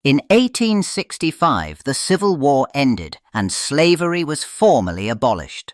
In 1865, the Civil War ended and slavery was formally abolished.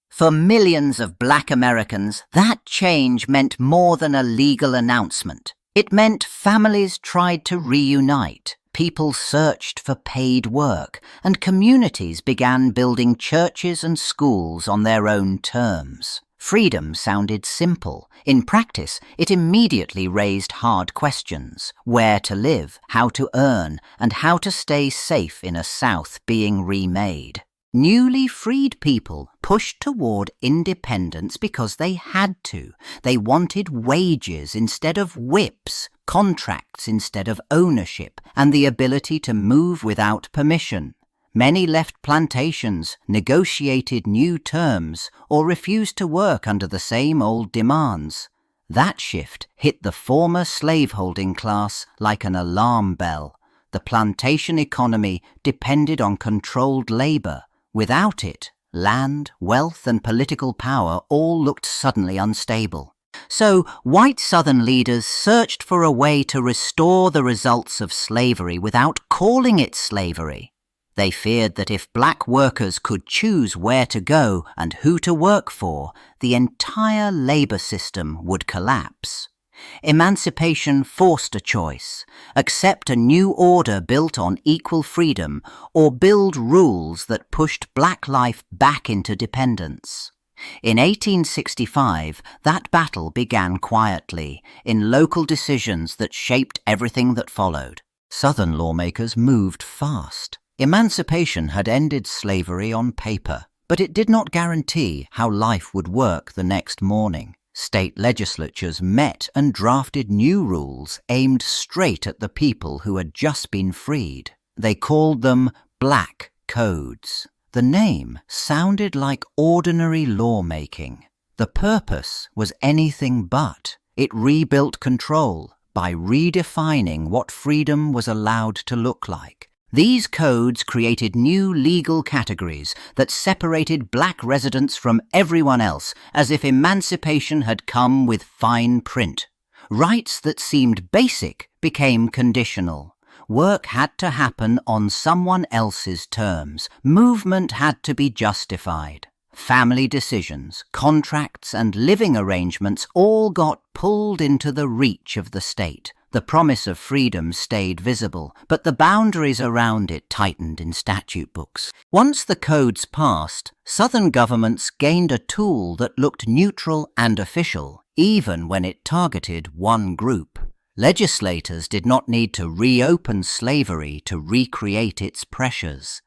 For millions of black Americans, that change meant more than a legal announcement. It meant families tried to reunite, people searched for paid work, and communities began building churches and schools on their own terms. Freedom sounded simple. In practice, it immediately raised hard questions: where to live, how to earn, and how to stay safe in a South being remade. Newly freed people pushed toward independence because they had to. They wanted wages instead of whips, contracts instead of ownership, and the ability to move without permission. Many left plantations, negotiated new terms, or refused to work under the same old demands. That shift hit the former slaveholding class like an alarm bell. The plantation economy depended on controlled labor. Without it, land, wealth, and political power all looked suddenly unstable. So, white Southern leaders searched for a way to restore the results of slavery without calling it slavery. They feared that if black workers could choose where to go and who to work for, the entire labor system would collapse. Emancipation forced a choice: accept a new order built on equal freedom, or build rules that pushed black life back into dependence. In 1865, that battle began quietly, in local decisions that shaped everything that followed. Southern lawmakers moved fast. Emancipation had ended slavery on paper, but it did not guarantee how life would work the next morning. State legislatures met and drafted new rules aimed straight at the people who had just been freed. They called them Black Codes. The name sounded like ordinary lawmaking. The purpose was anything but. It rebuilt control by redefining what freedom was allowed to look like. These codes created new legal categories that separated black residents from everyone else, as if emancipation had come with fine print. Rights that seemed basic became conditional. Work had to happen on someone else's terms. Movement had to be justified. Family decisions, contracts, and living arrangements all got pulled into the reach of the state. The promise of freedom stayed visible, but the boundaries around it tightened in statute books. Once the codes passed, Southern governments gained a tool that looked neutral and official, even when it targeted one group. Legislators did not need to reopen slavery to recreate its pressures.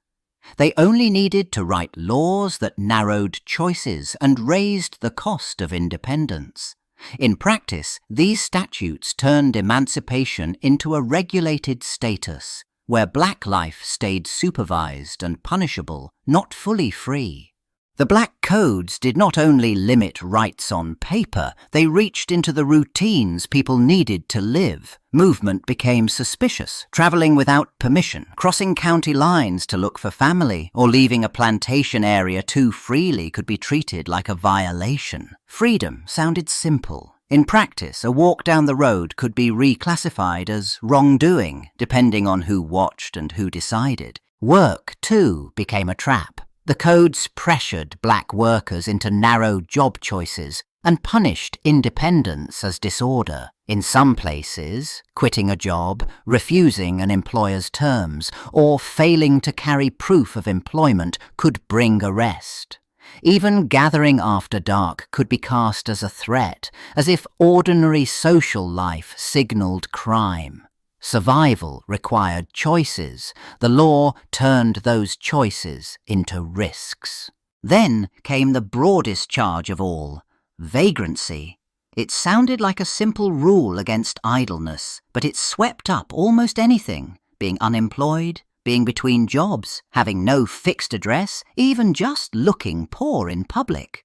They only needed to write laws that narrowed choices and raised the cost of independence. In practice, these statutes turned emancipation into a regulated status, where black life stayed supervised and punishable, not fully free. The Black Codes did not only limit rights on paper, they reached into the routines people needed to live. Movement became suspicious, traveling without permission, crossing county lines to look for family, or leaving a plantation area too freely could be treated like a violation. Freedom sounded simple. In practice, a walk down the road could be reclassified as wrongdoing, depending on who watched and who decided. Work, too, became a trap. The codes pressured black workers into narrow job choices and punished independence as disorder. In some places, quitting a job, refusing an employer's terms, or failing to carry proof of employment could bring arrest. Even gathering after dark could be cast as a threat, as if ordinary social life signaled crime. Survival required choices. The law turned those choices into risks. Then came the broadest charge of all, vagrancy. It sounded like a simple rule against idleness, but it swept up almost anything: being unemployed, being between jobs, having no fixed address, even just looking poor in public.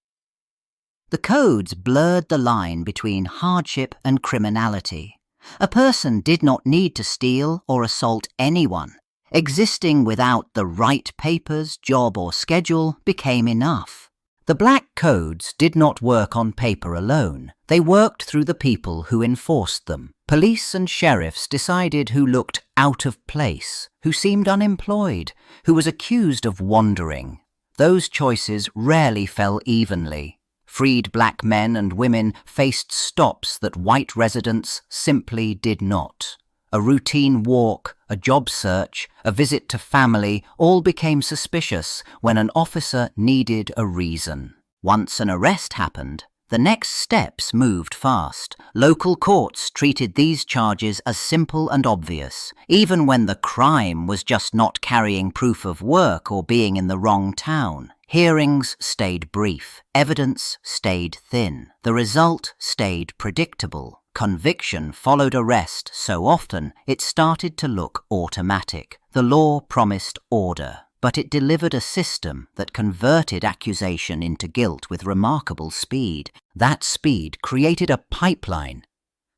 The codes blurred the line between hardship and criminality. A person did not need to steal or assault anyone. Existing without the right papers, job, or schedule became enough. The Black Codes did not work on paper alone. They worked through the people who enforced them. Police and sheriffs decided who looked out of place, who seemed unemployed, who was accused of wandering. Those choices rarely fell evenly. Freed black men and women faced stops that white residents simply did not. A routine walk, a job search, a visit to family all became suspicious when an officer needed a reason. Once an arrest happened, the next steps moved fast. Local courts treated these charges as simple and obvious, even when the crime was just not carrying proof of work or being in the wrong town. Hearings stayed brief, evidence stayed thin. The result stayed predictable. Conviction followed arrest so often it started to look automatic. The law promised order, but it delivered a system that converted accusation into guilt with remarkable speed. That speed created a pipeline.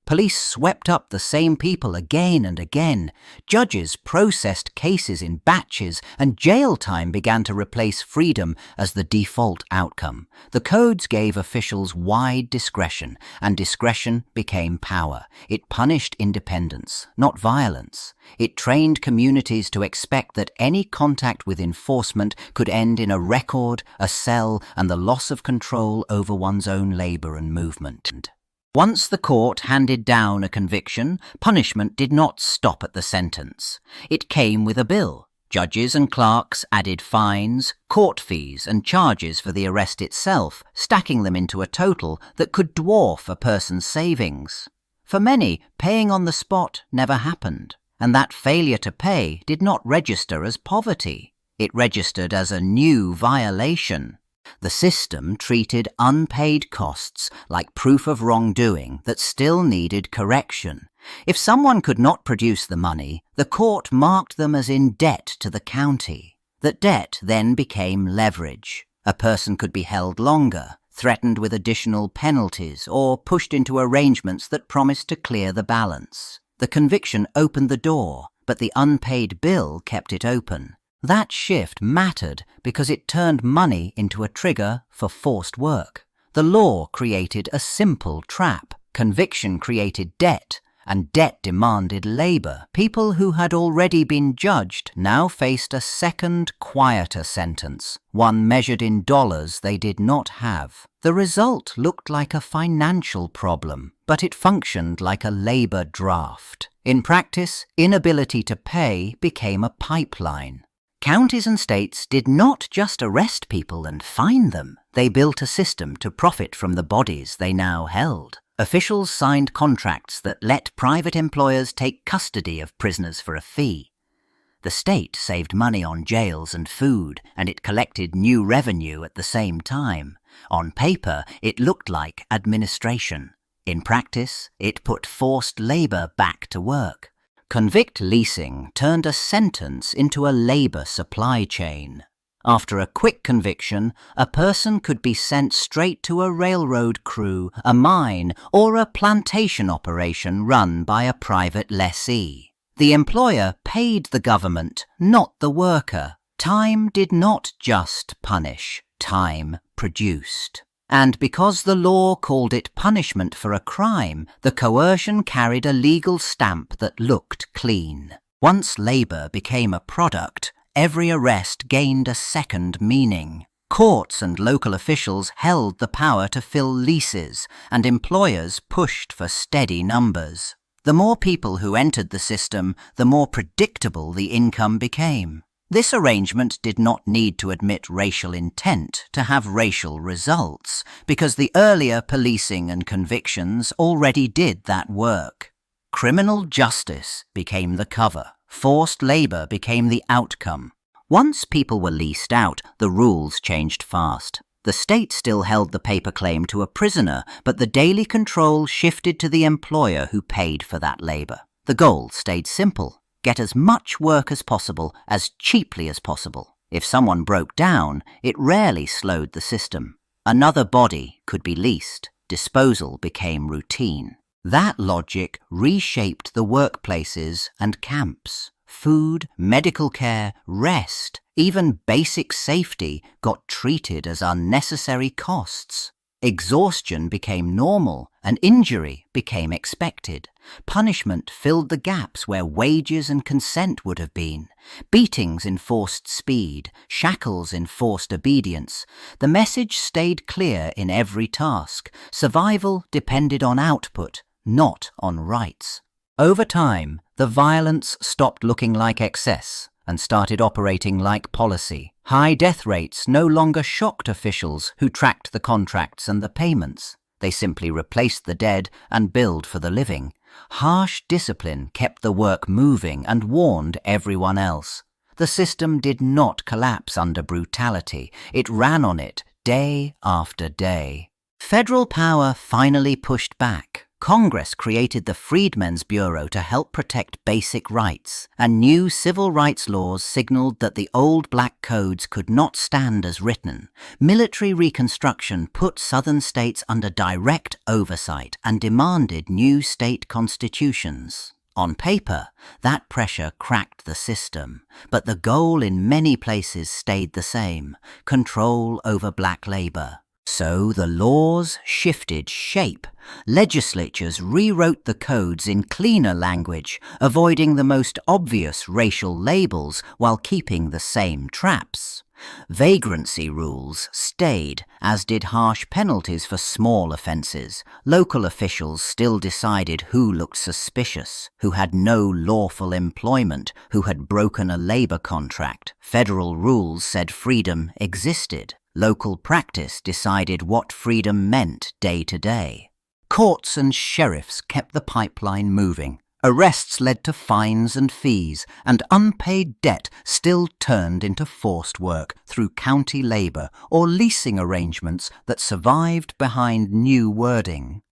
Police swept up the same people again and again. Judges processed cases in batches, and jail time began to replace freedom as the default outcome. The codes gave officials wide discretion, and discretion became power. It punished independence, not violence. It trained communities to expect that any contact with enforcement could end in a record, a cell, and the loss of control over one's own labor and movement. Once the court handed down a conviction, punishment did not stop at the sentence. It came with a bill. Judges and clerks added fines, court fees, and charges for the arrest itself, stacking them into a total that could dwarf a person's savings. For many, paying on the spot never happened, and that failure to pay did not register as poverty. It registered as a new violation. The system treated unpaid costs like proof of wrongdoing that still needed correction. If someone could not produce the money, the court marked them as in debt to the county. That debt then became leverage. A person could be held longer, threatened with additional penalties, or pushed into arrangements that promised to clear the balance. The conviction opened the door, but the unpaid bill kept it open. That shift mattered because it turned money into a trigger for forced work. The law created a simple trap. Conviction created debt, and debt demanded labor. People who had already been judged now faced a second, quieter sentence, one measured in dollars they did not have. The result looked like a financial problem, but it functioned like a labor draft. In practice, inability to pay became a pipeline. Counties and states did not just arrest people and fine them. They built a system to profit from the bodies they now held. Officials signed contracts that let private employers take custody of prisoners for a fee. The state saved money on jails and food, and it collected new revenue at the same time. On paper, it looked like administration. In practice, it put forced labor back to work. Convict leasing turned a sentence into a labor supply chain. After a quick conviction, a person could be sent straight to a railroad crew, a mine, or a plantation operation run by a private lessee. The employer paid the government, not the worker. Time did not just punish, time produced. And because the law called it punishment for a crime, the coercion carried a legal stamp that looked clean. Once labor became a product, every arrest gained a second meaning. Courts and local officials held the power to fill leases, and employers pushed for steady numbers. The more people who entered the system, the more predictable the income became. This arrangement did not need to admit racial intent to have racial results, because the earlier policing and convictions already did that work. Criminal justice became the cover. Forced labor became the outcome. Once people were leased out, the rules changed fast. The state still held the paper claim to a prisoner, but the daily control shifted to the employer who paid for that labor. The goal stayed simple. Get as much work as possible, as cheaply as possible. If someone broke down, it rarely slowed the system. Another body could be leased. Disposal became routine. That logic reshaped the workplaces and camps. Food, medical care, rest, even basic safety got treated as unnecessary costs. Exhaustion became normal, An injury became expected. Punishment filled the gaps where wages and consent would have been. Beatings enforced speed, shackles enforced obedience. The message stayed clear in every task. Survival depended on output, not on rights. Over time, the violence stopped looking like excess and started operating like policy. High death rates no longer shocked officials who tracked the contracts and the payments. They simply replaced the dead and billed for the living. Harsh discipline kept the work moving and warned everyone else. The system did not collapse under brutality. It ran on it day after day. Federal power finally pushed back. Congress created the Freedmen's Bureau to help protect basic rights, and new civil rights laws signaled that the old black codes could not stand as written. Military Reconstruction put Southern states under direct oversight and demanded new state constitutions. On paper, that pressure cracked the system, but the goal in many places stayed the same: control over black labor. So the laws shifted shape. Legislatures rewrote the codes in cleaner language, avoiding the most obvious racial labels while keeping the same traps. Vagrancy rules stayed, as did harsh penalties for small offences. Local officials still decided who looked suspicious, who had no lawful employment, who had broken a labour contract. Federal rules said freedom existed. Local practice decided what freedom meant day to day. Courts and sheriffs kept the pipeline moving. Arrests led to fines and fees, and unpaid debt still turned into forced work through county labour or leasing arrangements that survived behind new wording.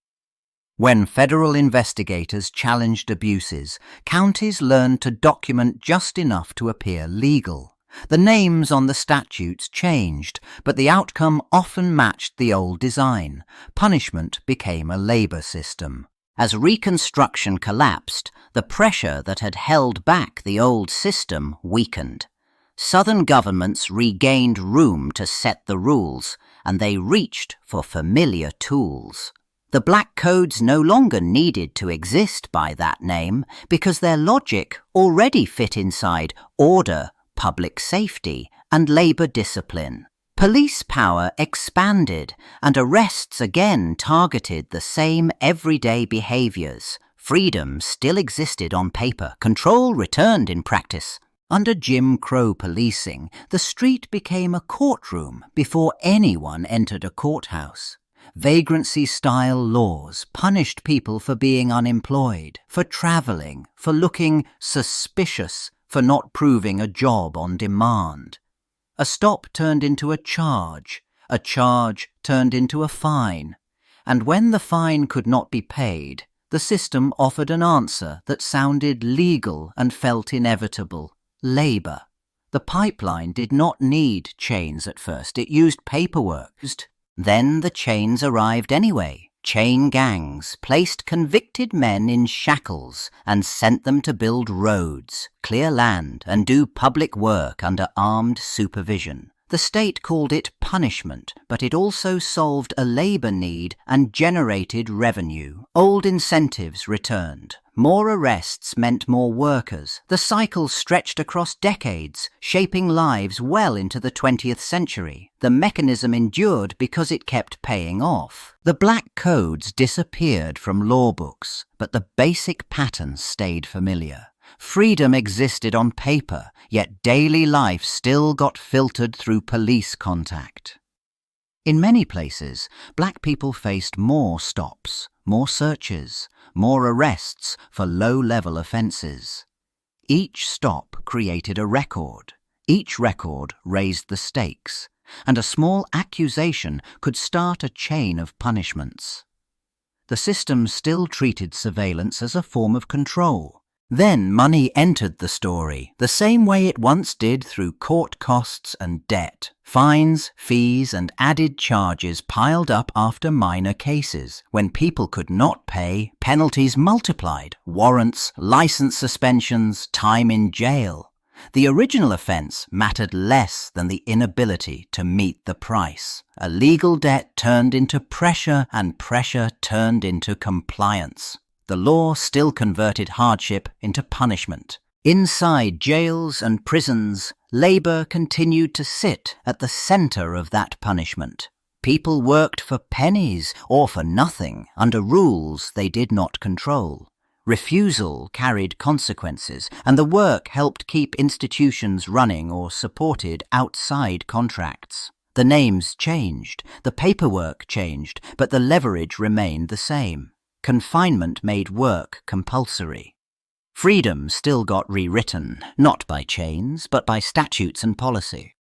When federal investigators challenged abuses, counties learned to document just enough to appear legal. The names on the statutes changed, but the outcome often matched the old design. Punishment became a labour system. As Reconstruction collapsed, the pressure that had held back the old system weakened. Southern governments regained room to set the rules, and they reached for familiar tools. The black codes no longer needed to exist by that name because their logic already fit inside order, public safety, and labour discipline. Police power expanded, and arrests again targeted the same everyday behaviours. Freedom still existed on paper, control returned in practice. Under Jim Crow policing, the street became a courtroom before anyone entered a courthouse. Vagrancy-style laws punished people for being unemployed, for travelling, for looking suspicious, for not proving a job on demand. A stop turned into a charge turned into a fine, and when the fine could not be paid, the system offered an answer that sounded legal and felt inevitable: labour. The pipeline did not need chains at first, it used paperwork. Then the chains arrived anyway. Chain gangs placed convicted men in shackles and sent them to build roads, clear land, and do public work under armed supervision. The state called it punishment, but it also solved a labour need and generated revenue. Old incentives returned. More arrests meant more workers. The cycle stretched across decades, shaping lives well into the 20th century. The mechanism endured because it kept paying off. The black codes disappeared from law books, but the basic patterns stayed familiar. Freedom existed on paper, yet daily life still got filtered through police contact. In many places, black people faced more stops, more searches, more arrests for low-level offences. Each stop created a record. Each record raised the stakes, and a small accusation could start a chain of punishments. The system still treated surveillance as a form of control. Then money entered the story, the same way it once did through court costs and debt. Fines, fees, and added charges piled up after minor cases. When people could not pay, penalties multiplied: warrants, license suspensions, time in jail. The original offence mattered less than the inability to meet the price. A legal debt turned into pressure, and pressure turned into compliance. The law still converted hardship into punishment. Inside jails and prisons, labour continued to sit at the centre of that punishment. People worked for pennies or for nothing under rules they did not control. Refusal carried consequences, and the work helped keep institutions running or supported outside contracts. The names changed, the paperwork changed, but the leverage remained the same. Confinement made work compulsory. Freedom still got rewritten, not by chains, but by statutes and policy.